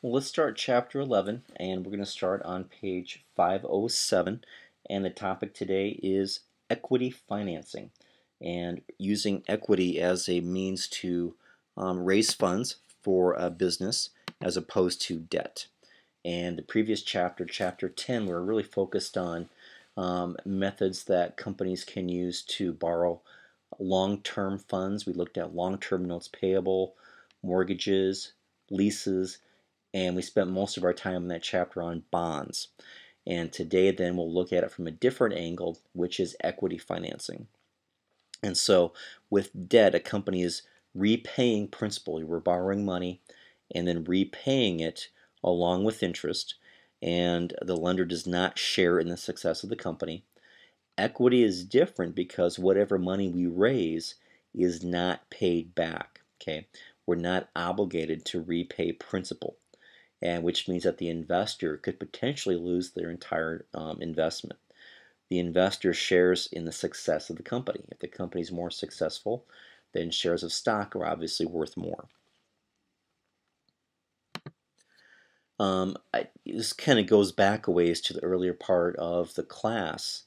Well, let's start chapter 11, and we're going to start on page 507. And the topic today is equity financing and using equity as a means to raise funds for a business as opposed to debt. And the previous chapter, chapter 10, we're really focused on methods that companies can use to borrow long-term funds. We looked at long-term notes payable, mortgages, leases, and we spent most of our time in that chapter on bonds. And today then we'll look at it from a different angle, which is equity financing. And so with debt, a company is repaying principal. We're borrowing money and then repaying it along with interest, and the lender does not share in the success of the company. Equity is different because whatever money we raise is not paid back. Okay, we're not obligated to repay principal, and which means that the investor could potentially lose their entire investment. The investor shares in the success of the company. If the company is more successful, then shares of stock are obviously worth more. This kind of goes back a ways to the earlier part of the class,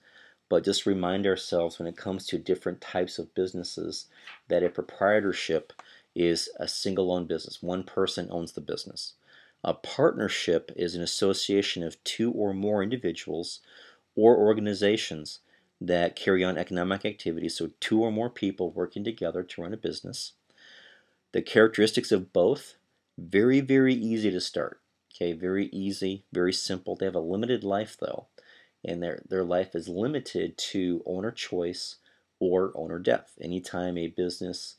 but just remind ourselves when it comes to different types of businesses that a proprietorship is a single-owned business. One person owns the business. A partnership is an association of two or more individuals or organizations that carry on economic activities, so two or more people working together to run a business. The characteristics of both, very, very easy to start. Okay, very easy, very simple. They have a limited life though, and their life is limited to owner choice or owner death. Anytime a business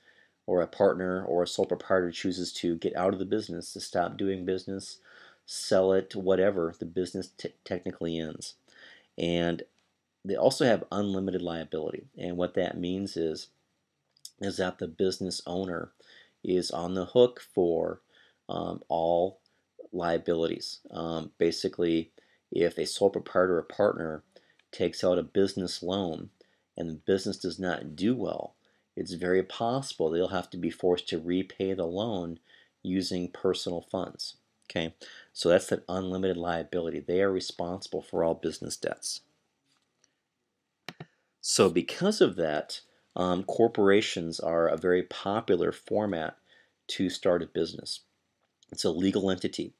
or a partner or a sole proprietor chooses to get out of the business, to stop doing business, sell it, whatever, the business technically ends. And they also have unlimited liability. And what that means is that the business owner is on the hook for all liabilities. Basically, if a sole proprietor or partner takes out a business loan and the business does not do well, it's very possible they'll have to be forced to repay the loan using personal funds. Okay, so that's that unlimited liability. They are responsible for all business debts. So because of that, corporations are a very popular format to start a business. It's a legal entity.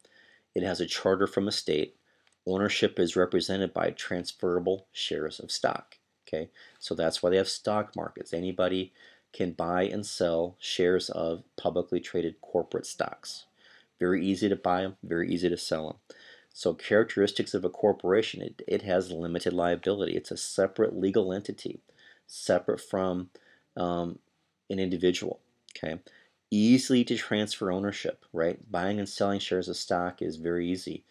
It has a charter from a state. Ownership is represented by transferable shares of stock. Okay, so that's why they have stock markets. Anybody can buy and sell shares of publicly traded corporate stocks. Very easy to buy them, very easy to sell them. So characteristics of a corporation, it has limited liability. It's a separate legal entity, separate from an individual. Okay, easily to transfer ownership, right? Buying and selling shares of stock is very easy.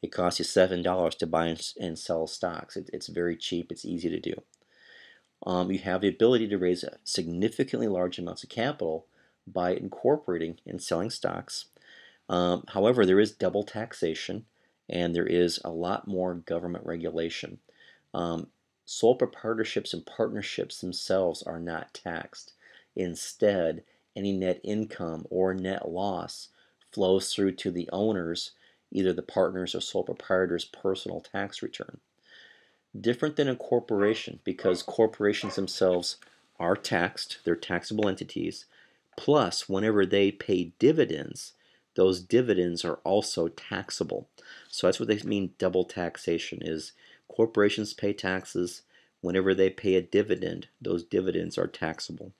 It costs you $7 to buy and sell stocks. It's very cheap. It's easy to do. You have the ability to raise significantly large amounts of capital by incorporating and selling stocks. However, there is double taxation and there is a lot more government regulation. Sole proprietorships and partnerships themselves are not taxed. Instead, any net income or net loss flows through to the owner's, either the partner's or sole proprietor's personal tax return. Different than a corporation because corporations themselves are taxed, they're taxable entities, plus whenever they pay dividends, those dividends are also taxable. So that's what they mean double taxation is corporations pay taxes, whenever they pay a dividend, those dividends are taxable.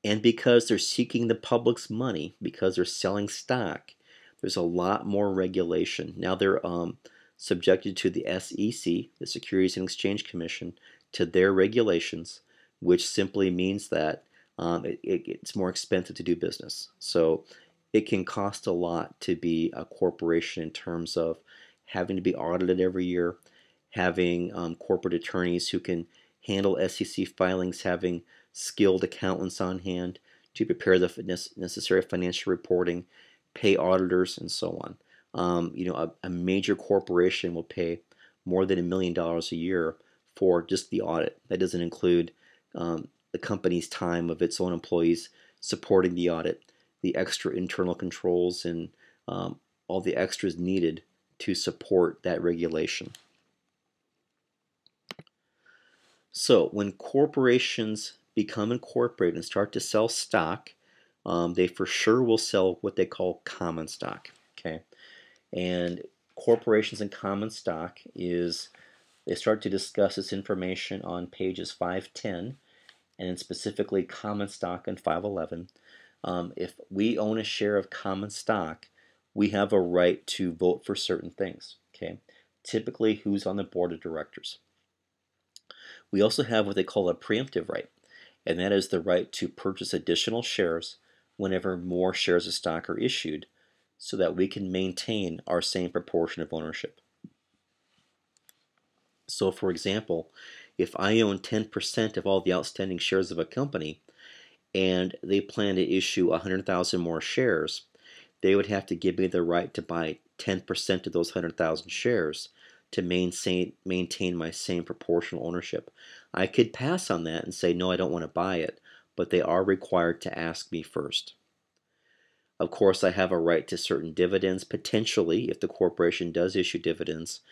And because they're seeking the public's money, because they're selling stock, there's a lot more regulation. Now they're subjected to the SEC, the Securities and Exchange Commission, to their regulations, which simply means that it's more expensive to do business. So it can cost a lot to be a corporation in terms of having to be audited every year, having corporate attorneys who can handle SEC filings, having skilled accountants on hand to prepare the necessary financial reporting, pay auditors, and so on. A major corporation will pay more than $1 million a year for just the audit. That doesn't include the company's time of its own employees supporting the audit, the extra internal controls and all the extras needed to support that regulation. So when corporations become incorporated and start to sell stock, they for sure will sell what they call common stock. Okay, and corporations and common stock is they start to discuss this information on pages 510 and specifically common stock in 511. If we own a share of common stock, we have a right to vote for certain things. Okay, typically who's on the board of directors. We also have what they call a preemptive right, and that is the right to purchase additional shares whenever more shares of stock are issued so that we can maintain our same proportion of ownership. So for example, if I own 10% of all the outstanding shares of a company and they plan to issue 100,000 more shares, they would have to give me the right to buy 10% of those 100,000 shares to maintain my same proportional ownership. I could pass on that and say, no, I don't want to buy it, but they are required to ask me first. Of course, I have a right to certain dividends, potentially, if the corporation does issue dividends,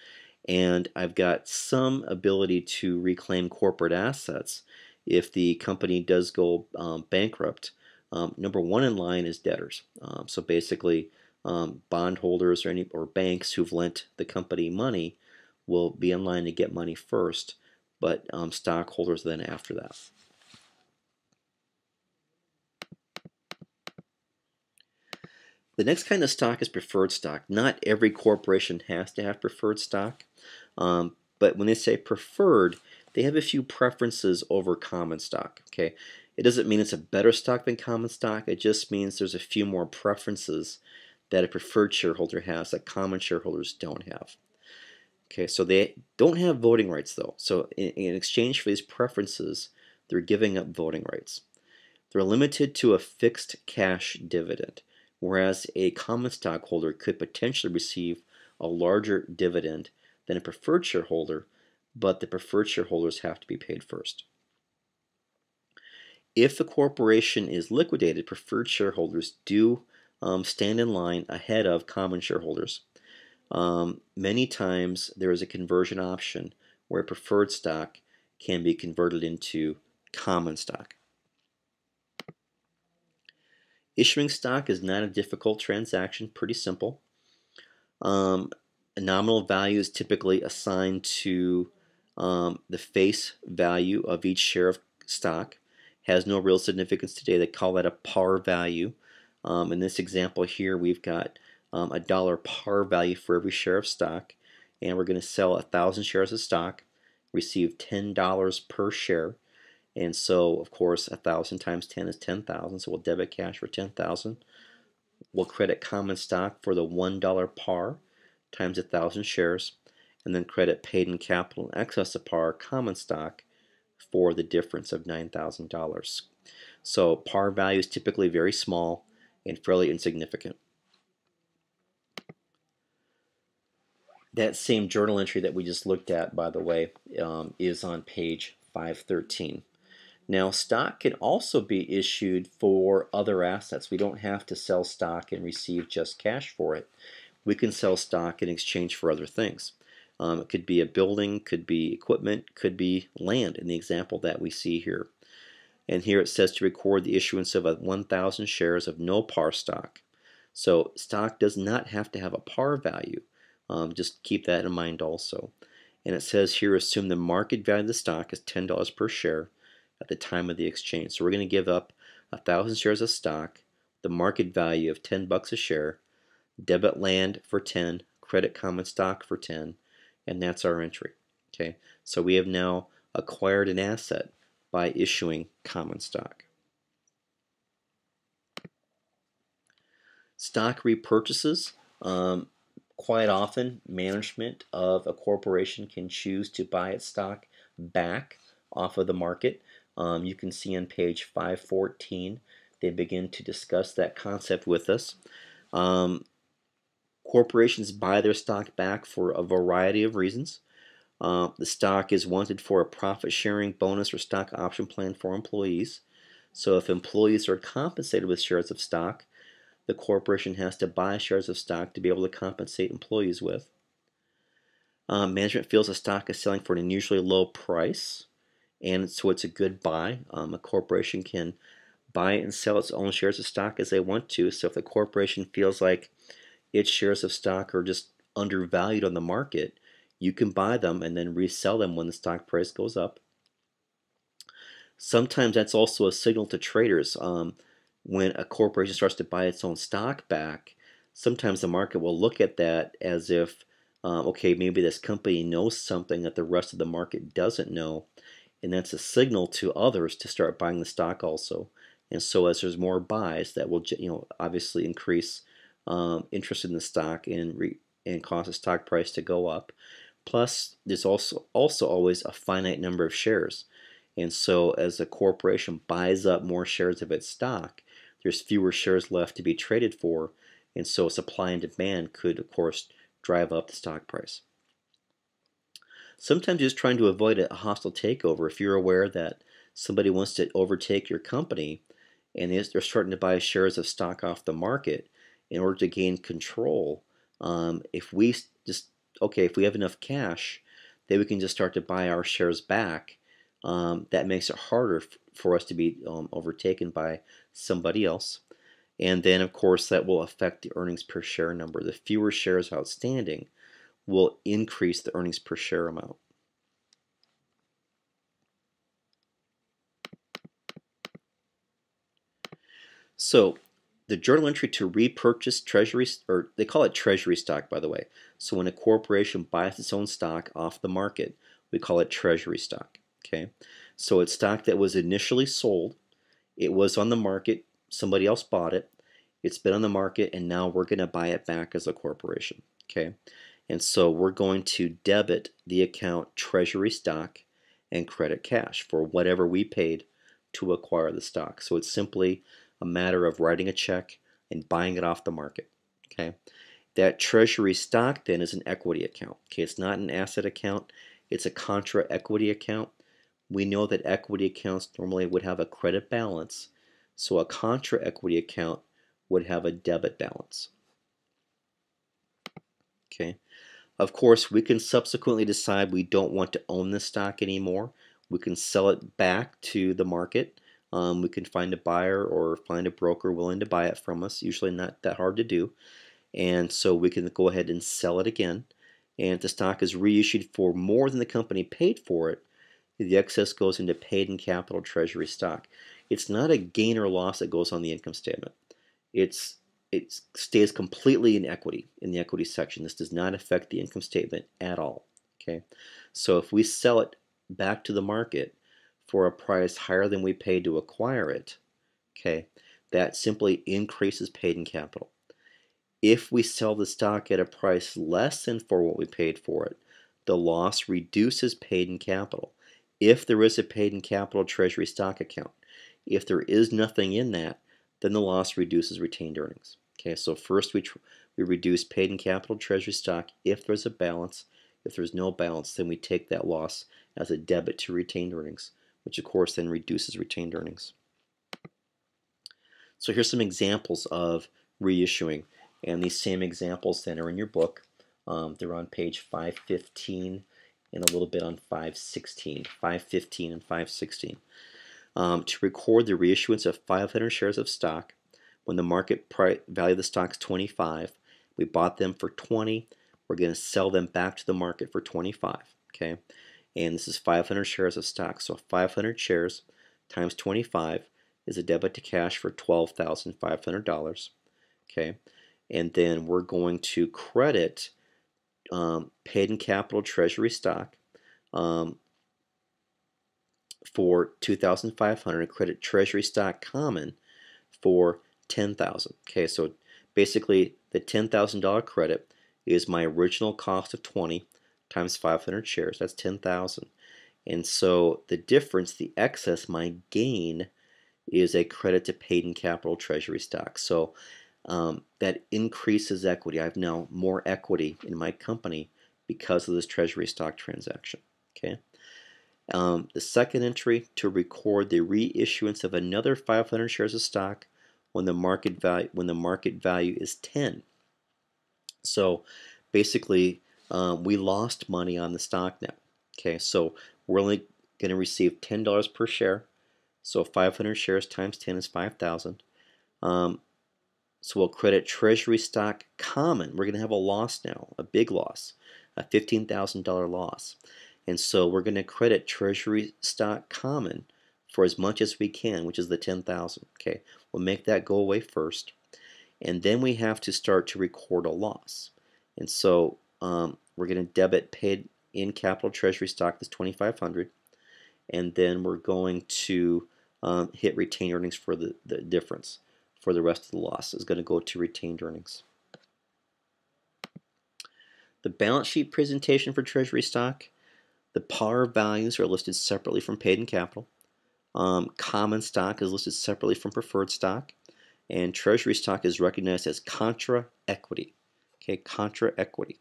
and I've got some ability to reclaim corporate assets if the company does go bankrupt. Number one in line is debtors. So basically, bondholders or banks who've lent the company money will be in line to get money first, but stockholders then after that. The next kind of stock is preferred stock. Not every corporation has to have preferred stock, but when they say preferred, they have a few preferences over common stock. Okay, it doesn't mean it's a better stock than common stock. It just means there's a few more preferences that a preferred shareholder has that common shareholders don't have. Okay, so they don't have voting rights though. So in exchange for these preferences, they're giving up voting rights. They're limited to a fixed cash dividend, whereas a common stockholder could potentially receive a larger dividend than a preferred shareholder, but the preferred shareholders have to be paid first. If the corporation is liquidated, preferred shareholders do stand in line ahead of common shareholders. Many times there is a conversion option where preferred stock can be converted into common stock. Issuing stock is not a difficult transaction, pretty simple. A nominal value is typically assigned to the face value of each share of stock. Has no real significance today. They call that a par value. In this example here, we've got a dollar par value for every share of stock, and we're going to sell 1,000 shares of stock, receive $10 per share, and so of course 1,000 times 10 is 10,000. So we'll debit cash for 10,000. We'll credit common stock for the $1 par times 1,000 shares, and then credit paid in capital in excess of par common stock for the difference of $9,000. So par value is typically very small and fairly insignificant. That same journal entry that we just looked at, by the way, is on page 513. Now, stock can also be issued for other assets. We don't have to sell stock and receive just cash for it. We can sell stock in exchange for other things. It could be a building, could be equipment, could be land in the example that we see here. And here it says to record the issuance of 1,000 shares of no par stock. So stock does not have to have a par value. Just keep that in mind also. And it says here assume the market value of the stock is $10 per share at the time of the exchange. So we're going to give up 1,000 shares of stock, the market value of $10 a share, debit land for 10, credit common stock for 10, and that's our entry. Okay, so we have now acquired an asset by issuing common stock. Stock repurchases. Quite often, management of a corporation can choose to buy its stock back off of the market. You can see on page 514, they begin to discuss that concept with us. Corporations buy their stock back for a variety of reasons. The stock is wanted for a profit sharing bonus or stock option plan for employees. So if employees are compensated with shares of stock, the corporation has to buy shares of stock to be able to compensate employees with. Management feels the stock is selling for an unusually low price, and so it's a good buy. A corporation can buy and sell its own shares of stock as they want to. So if the corporation feels like its shares of stock are just undervalued on the market, you can buy them and then resell them when the stock price goes up. Sometimes that's also a signal to traders. When a corporation starts to buy its own stock back, sometimes the market will look at that as if, okay, maybe this company knows something that the rest of the market doesn't know, and that's a signal to others to start buying the stock also. And so as there's more buys, that will obviously increase interest in the stock and cause the stock price to go up. Plus, there's also always a finite number of shares. And so as a corporation buys up more shares of its stock, there's fewer shares left to be traded for, and so supply and demand could, of course, drive up the stock price. Sometimes just trying to avoid a hostile takeover. If you're aware that somebody wants to overtake your company and they're starting to buy shares of stock off the market in order to gain control, if we have enough cash, then we can just start to buy our shares back. That makes it harder for us to be overtaken by somebody else. And then, of course, that will affect the earnings per share number. The fewer shares outstanding will increase the earnings per share amount. So the journal entry to repurchase treasury, or they call it treasury stock, by the way. So when a corporation buys its own stock off the market, we call it treasury stock. Okay, so it's stock that was initially sold. It was on the market. Somebody else bought it. It's been on the market, and now we're going to buy it back as a corporation. Okay, and so we're going to debit the account treasury stock and credit cash for whatever we paid to acquire the stock. So it's simply a matter of writing a check and buying it off the market. Okay, that treasury stock then is an equity account. Okay, it's not an asset account. It's a contra equity account. We know that equity accounts normally would have a credit balance, so a contra equity account would have a debit balance. Okay. Of course, we can subsequently decide we don't want to own the stock anymore. We can sell it back to the market. We can find a buyer or find a broker willing to buy it from us. Usually not that hard to do. And so we can go ahead and sell it again. And if the stock is reissued for more than the company paid for it, the excess goes into paid-in capital treasury stock. It's not a gain or loss that goes on the income statement. It stays completely in the equity section. This does not affect the income statement at all. Okay, so if we sell it back to the market for a price higher than we paid to acquire it, okay, that simply increases paid-in capital. If we sell the stock at a price less than for what we paid for it, the loss reduces paid-in capital. If there is a paid-in capital treasury stock account, if there is nothing in that, then the loss reduces retained earnings. Okay, so first we reduce paid-in capital treasury stock if there's a balance. If there's no balance, then we take that loss as a debit to retained earnings, which of course then reduces retained earnings. So here's some examples of reissuing, and these same examples then are in your book. They're on page 515 and a little bit on 516, 515 and 516. To record the reissuance of 500 shares of stock when the market value of the stock is 25. We bought them for 20. We're going to sell them back to the market for 25. Okay, and this is 500 shares of stock. So 500 shares times 25 is a debit to cash for $12,500. Okay, and then we're going to credit paid-in capital treasury stock for $2,500, credit treasury stock common for $10,000. Okay, so basically the $10,000 credit is my original cost of 20 times 500 shares. That's 10,000. And so the difference, the excess, my gain, is a credit to paid-in capital treasury stock. So that increases equity. I have now more equity in my company because of this treasury stock transaction. Okay. The second entry, to record the reissuance of another 500 shares of stock when the market value is 10. So basically, we lost money on the stock now. Okay, so we're only going to receive $10 per share. So 500 shares times 10 is 5,000. So we'll credit treasury stock common. We're going to have a loss now, a big loss, a $15,000 loss. And so we're going to credit treasury stock common for as much as we can, which is the 10,000. Okay, we'll make that go away first. And then we have to start to record a loss. And so we're going to debit paid in capital treasury stock, that's 2,500. And then we're going to hit retained earnings for the difference. For the rest of the loss is going to go to retained earnings. The balance sheet presentation for treasury stock, the par values are listed separately from paid in capital. Common stock is listed separately from preferred stock. And treasury stock is recognized as contra equity. Okay, contra equity.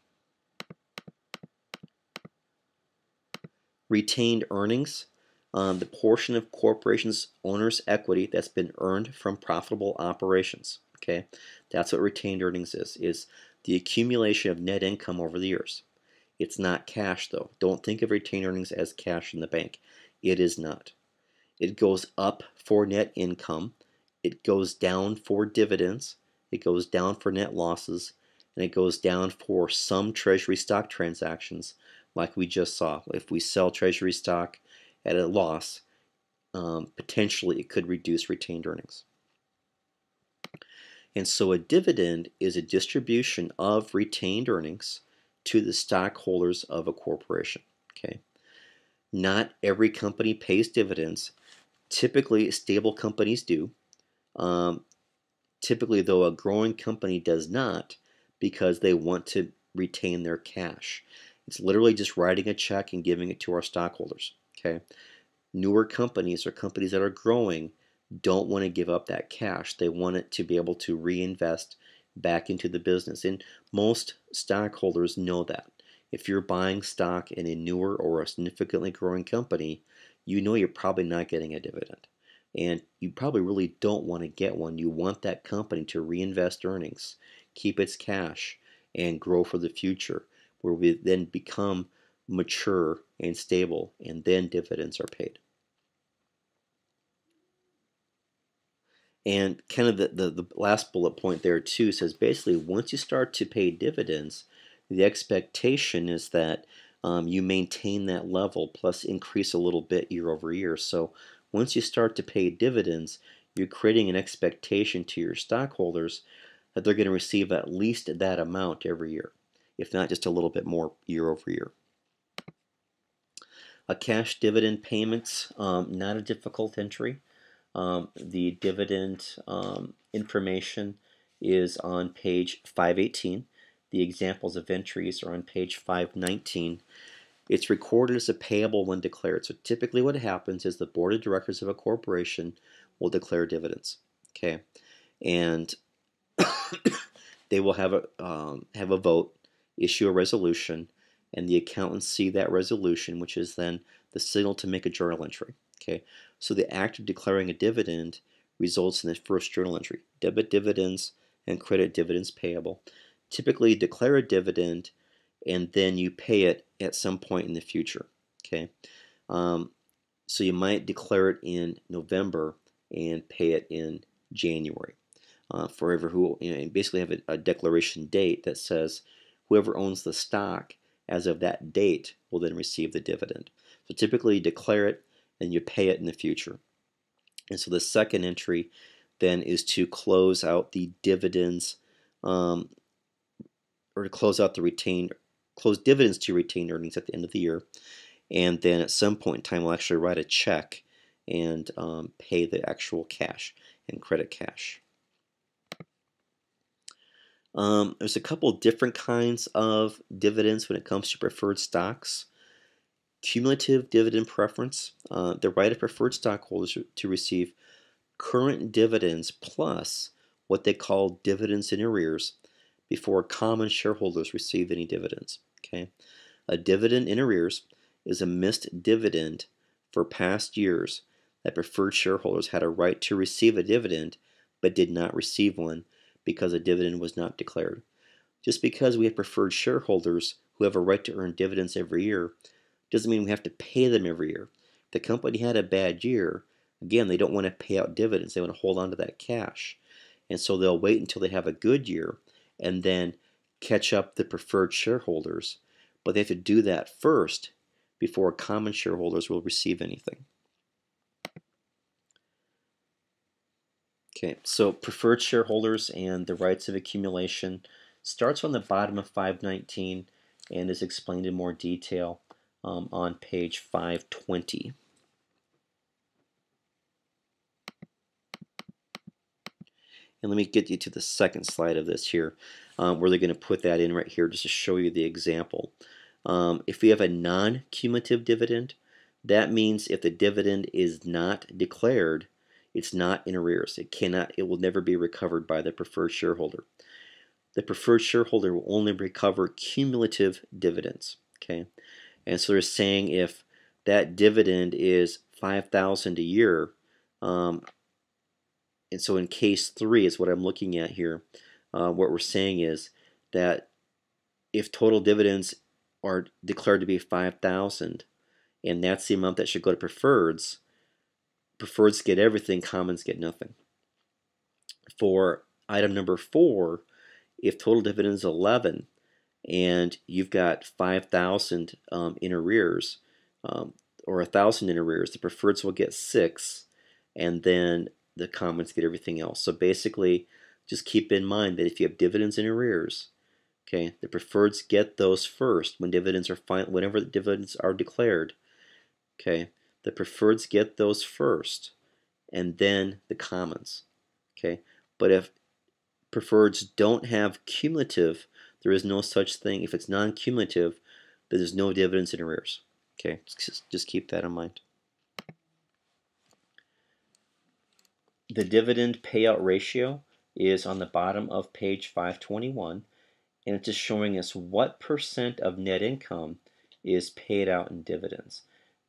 Retained earnings, the portion of corporation's owner's equity that's been earned from profitable operations. Okay, that's what retained earnings is the accumulation of net income over the years. It's not cash though. Don't think of retained earnings as cash in the bank. It is not. It goes up for net income. It goes down for dividends. It goes down for net losses. And it goes down for some treasury stock transactions like we just saw. If we sell treasury stock at a loss, potentially it could reduce retained earnings. And so a dividend is a distribution of retained earnings to the stockholders of a corporation. Okay. Not every company pays dividends. Typically, stable companies do. Typically, though, a growing company does not because they want to retain their cash. It's literally just writing a check and giving it to our stockholders. Okay. Newer companies or companies that are growing don't want to give up that cash. They want it to be able to reinvest back into the business. And most stockholders know that. If you're buying stock in a newer or a significantly growing company, you know you're probably not getting a dividend. And you probably really don't want to get one. You want that company to reinvest earnings, keep its cash, and grow for the future, where we then become mature and stable, and then dividends are paid. And kind of the last bullet point there too says basically once you start to pay dividends, the expectation is that you maintain that level plus increase a little bit year over year. So once you start to pay dividends, you're creating an expectation to your stockholders that they're going to receive at least that amount every year, if not just a little bit more year over year. A cash dividend payments, not a difficult entry. The dividend information is on page 518. The examples of entries are on page 519. It's recorded as a payable when declared. So typically what happens is the board of directors of a corporation will declare dividends. Okay, and they will have a vote, issue a resolution, and the accountants see that resolution, which is then the signal to make a journal entry. Okay, so the act of declaring a dividend results in the first journal entry: debit dividends and credit dividends payable. Typically, declare a dividend and then you pay it at some point in the future. Okay, so you might declare it in November and pay it in January. For who, basically have a declaration date that says whoever owns the stock as of that date will then receive the dividend. So typically you declare it and you pay it in the future. And so the second entry then is to close out the dividends, or to close out close dividends to retained earnings at the end of the year. And then at some point in time we'll actually write a check and pay the actual cash and credit cash. There's a couple different kinds of dividends when it comes to preferred stocks. Cumulative dividend preference, the right of preferred stockholders to receive current dividends plus what they call dividends in arrears before common shareholders receive any dividends. Okay, a dividend in arrears is a missed dividend for past years that preferred shareholders had a right to receive a dividend but did not receive one because a dividend was not declared. Just because we have preferred shareholders who have a right to earn dividends every year doesn't mean we have to pay them every year. If the company had a bad year, again, they don't want to pay out dividends. They want to hold on to that cash. And so they'll wait until they have a good year and then catch up the preferred shareholders. But they have to do that first before common shareholders will receive anything. Okay, so preferred shareholders and the rights of accumulation starts on the bottom of 519 and is explained in more detail on page 520. And let me get you to the second slide of this here, where they're going to put that in right here just to show you the example. If we have a non-cumulative dividend, that means if the dividend is not declared, it's not in arrears. It will never be recovered by the preferred shareholder. The preferred shareholder will only recover cumulative dividends. Okay, and so they're saying if that dividend is $5,000 a year, and so in case 3 is what I'm looking at here. What we're saying is that if total dividends are declared to be 5,000, and that's the amount that should go to preferreds, preferreds get everything, commons get nothing. For item number 4, if total dividend is 11 and you've got 5,000 in arrears, or 1,000 in arrears, the preferreds will get 6, and then the commons get everything else. So basically, just keep in mind that if you have dividends in arrears, okay, the preferreds get those first when dividends are whenever the dividends are declared. Okay, the preferreds get those first, and then the commons. Okay, but if preferreds don't have cumulative, there is no such thing. If it's non-cumulative, there's no dividends in arrears. Okay, just keep that in mind. The dividend payout ratio is on the bottom of page 521, and it's just showing us what percent of net income is paid out in dividends.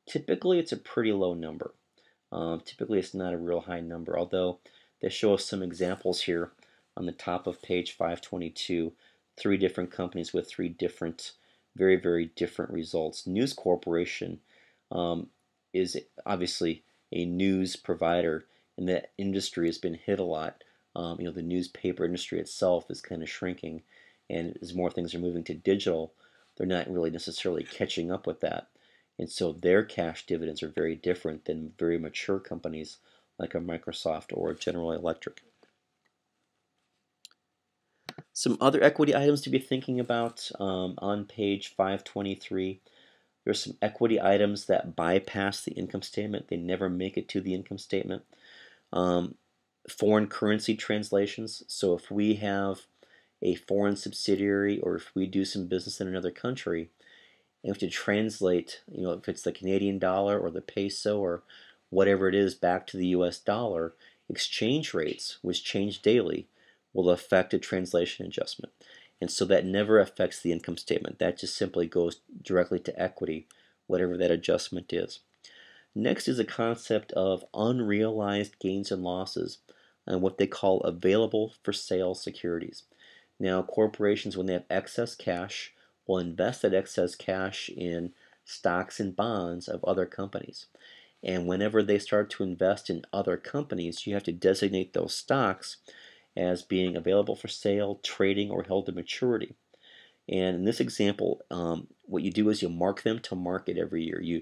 Typically, it's a pretty low number. Typically, it's not a real high number, although they show us some examples here on the top of page 522, 3 different companies with 3 different, very, very different results. News Corporation is obviously a news provider, and that industry has been hit a lot. The newspaper industry itself is kind of shrinking, and as more things are moving to digital, they're not really necessarily catching up with that. And so their cash dividends are very different than very mature companies like a Microsoft or a General Electric. Some other equity items to be thinking about on page 523. There's some equity items that bypass the income statement. They never make it to the income statement. Foreign currency translations. So if we have a foreign subsidiary or if we do some business in another country, and we have to translate, if it's the Canadian dollar or the peso or whatever it is back to the US dollar, exchange rates, which change daily, will affect a translation adjustment. And so that never affects the income statement. That just simply goes directly to equity, whatever that adjustment is. Next is a concept of unrealized gains and losses and what they call available for sale securities. Now, corporations, when they have excess cash, will invest that excess cash in stocks and bonds of other companies. And whenever they start to invest in other companies, you have to designate those stocks as being available for sale, trading, or held to maturity. And in this example, what you do is you mark them to market every year.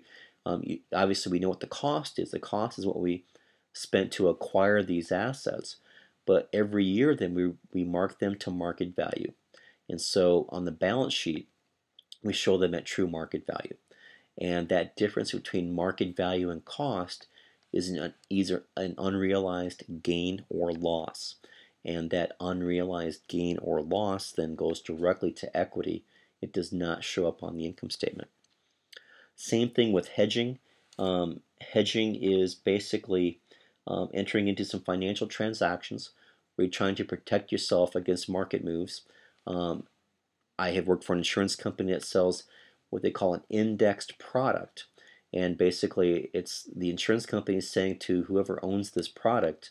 Obviously, we know what the cost is. The cost is what we spent to acquire these assets. But every year, then we mark them to market value. And so on the balance sheet, we show them at true market value. And that difference between market value and cost is either an unrealized gain or loss. And that unrealized gain or loss then goes directly to equity. It does not show up on the income statement. Same thing with hedging. Hedging is basically entering into some financial transactions where you're trying to protect yourself against market moves. I have worked for an insurance company that sells what they call an indexed product. And basically, it's the insurance company saying to whoever owns this product,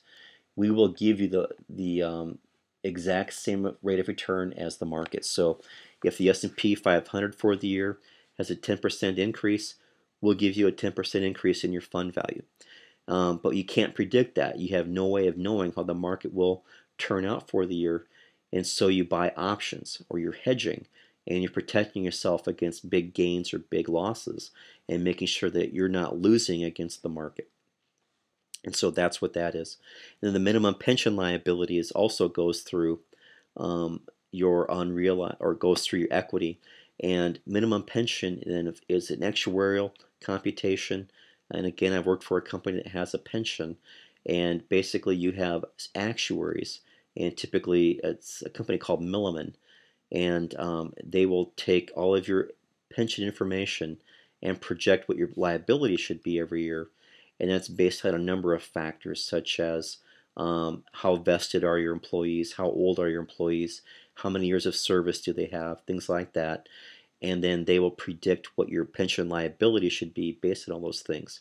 we will give you the exact same rate of return as the market. So if the S&P 500 for the year has a 10% increase, we'll give you a 10% increase in your fund value. But you can't predict that. You have no way of knowing how the market will turn out for the year. And so you buy options or you're hedging and you're protecting yourself against big gains or big losses and making sure that you're not losing against the market. And so that's what that is. And then the minimum pension liability also goes through your unrealized or goes through your equity. And minimum pension then is an actuarial computation. And again, I've worked for a company that has a pension, and basically you have actuaries, and typically it's a company called Milliman, and they will take all of your pension information and project what your liability should be every year, and that's based on a number of factors such as how vested are your employees, how old are your employees, how many years of service do they have, things like that. And then they will predict what your pension liability should be based on all those things.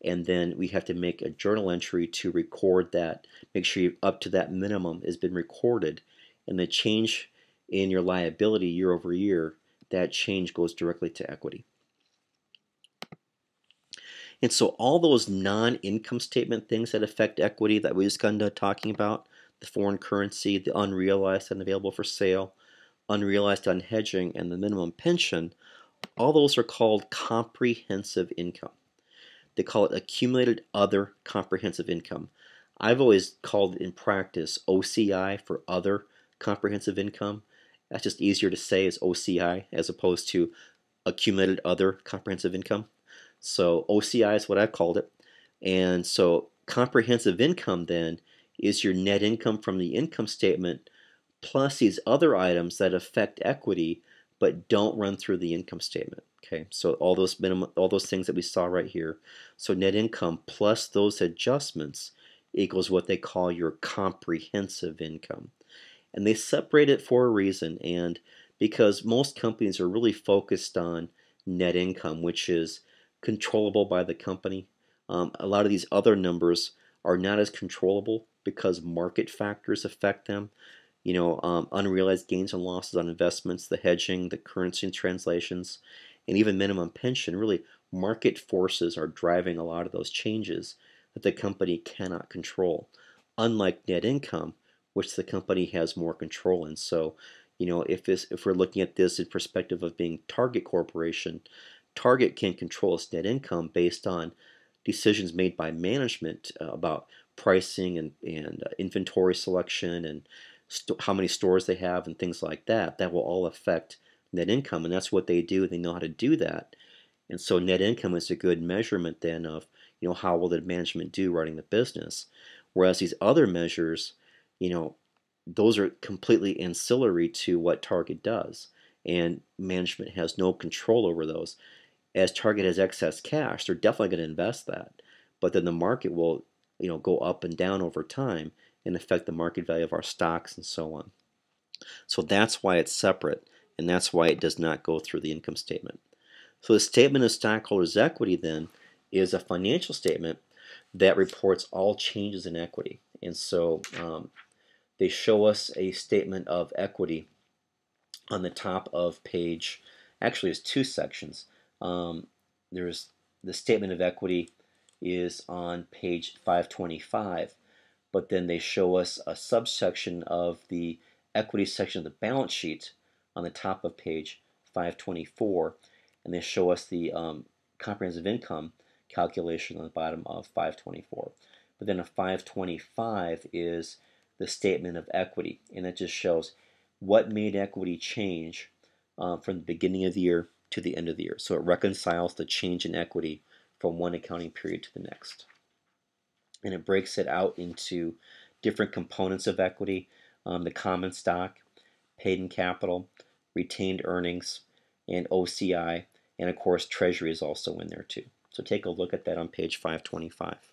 And then we have to make a journal entry to record that, make sure you up to that minimum has been recorded, and the change in your liability year over year, that change goes directly to equity. And so all those non-income statement things that affect equity that we just got into talking about, the foreign currency, the unrealized and available for sale, unrealized on hedging, and the minimum pension, all those are called comprehensive income. They call it accumulated other comprehensive income. I've always called it in practice OCI for other comprehensive income. That's just easier to say as OCI as opposed to accumulated other comprehensive income. So OCI is what I've called it. And so comprehensive income then is your net income from the income statement plus these other items that affect equity but don't run through the income statement. Okay, so all those things that we saw right here. So net income plus those adjustments equals what they call your comprehensive income. And they separate it for a reason, and because most companies are really focused on net income, which is controllable by the company. A lot of these other numbers are not as controllable because market factors affect them. Unrealized gains and losses on investments, the hedging, the currency translations, and even minimum pension. Really, market forces are driving a lot of those changes that the company cannot control. Unlike net income, which the company has more control in. So, if we're looking at this in perspective of being Target Corporation, Target can control its net income based on decisions made by management about pricing and inventory selection and how many stores they have and things like that. That will all affect net income, and that's what they do. They know how to do that. And so net income is a good measurement then of, how will the management do running the business. Whereas these other measures, those are completely ancillary to what Target does, and management has no control over those. As Target has excess cash, they're definitely going to invest that, but then the market will, go up and down over time and affect the market value of our stocks and so on. So that's why it's separate, and that's why it does not go through the income statement. So the statement of stockholders' equity then is a financial statement that reports all changes in equity. And so they show us a statement of equity on the top of page, actually there's two sections. There's the statement of equity is on page 525, but then they show us a subsection of the equity section of the balance sheet on the top of page 524, and they show us the comprehensive income calculation on the bottom of 524. But then a 525 is the statement of equity, and it just shows what made equity change from the beginning of the year to the end of the year. So it reconciles the change in equity from one accounting period to the next. And it breaks it out into different components of equity, the common stock, paid-in capital, retained earnings, and OCI, and of course Treasury is also in there too. So take a look at that on page 525.